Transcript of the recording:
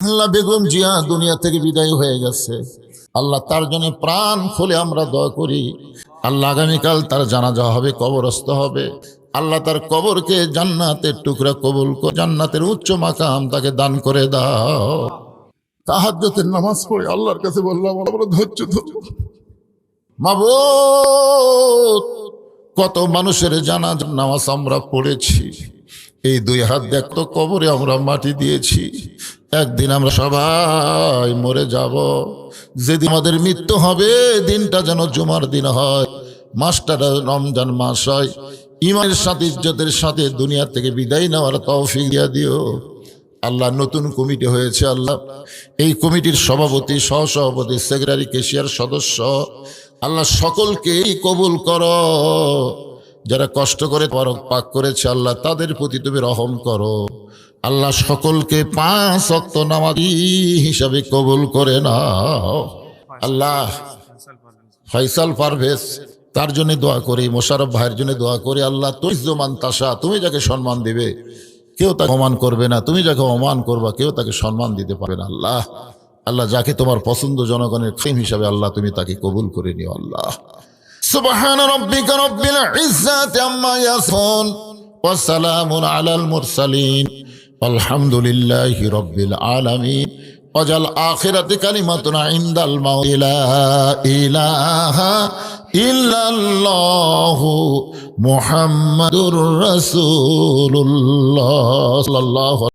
আল্লাহ বেগম জিয়া দুনিয়া থেকে বিদায় হয়ে গেছে। আল্লাহ তার জন্য প্রাণ খুলে আমরা দোয়া করি। আল্লাহ আগামীকাল তার জানাজা হবে, কবরস্থ হবে। আল্লাহ তার কবরকে জান্নাতের টুকরা কবুল করে জান্নাতের উচ্চ মাকাম তাকে দান করে দাও। তাহাজ্জুদের নামাজ পড়ে আল্লাহর কাছে বললাম, আমরা ধৈর্য ধরো মাবুদ। কত মানুষের জানাজার নামাজ আমরা পড়েছি, এই দুই হাত দেখতো কবরে আমরা মাটি দিয়েছি। একদিন আমরা সবাই মরে যাব। যেদিন আমাদের মৃত্যু হবে দিনটা যেন জুমার দিন হয়, মাসটা রমজান মাস হয়। ঈমানের সাথে ইজ্জতের সাথে দুনিয়া থেকে বিদায় নেওয়ার তৌফিক দিয়া দিও। আল্লাহ নতুন কমিটি হয়েছে, আল্লাহ এই কমিটির সভাপতি, সহসভাপতি, সেক্রেটারি, কেশিয়ার সদস্য, আল্লাহ সকলকেই কবুল করো। যারা কষ্ট করে পাক করেছে আল্লাহ তাদের প্রতি তুমি রহম করো। আল্লাহ সকলকে 5 ওয়াক্ত নামাজি হিসাবে কবুল করে নাও। আল্লাহ ফয়সাল পারভেজ তার জন্য দোয়া করি, মোশাররফ ভাইয়ের জন্য দোয়া করি। আল্লাহ তুইজ্জুমান তাশা, তুমি যাকে সম্মান দিবে কেউ তাকে অপমান করবে না, তুমি যাকে অপমান করবা কেউ তাকে সম্মান দিতে পারবে না। আল্লাহ আল্লাহ যাকে তোমার পছন্দ জনগণের খেম হিসাবে আল্লাহ তুমি তাকে কবুল করে নিও। আল্লাহ সুবহান রাব্বিকা রাব্বিল ইজ্জাতি আম্মা ইয়াসিফুন ওয়া সালামুন আলাল মুরসালিন আলহামদুলিল্লাহি রাব্বিল আলামিন। ওয়াজাল আখিরাতি কালিমাতুনা ইনদাল মাউত লা ইলাহা ইল্লাল্লাহু মুহাম্মাদুর রাসূলুল্লাহ সাল্লাল্লাহু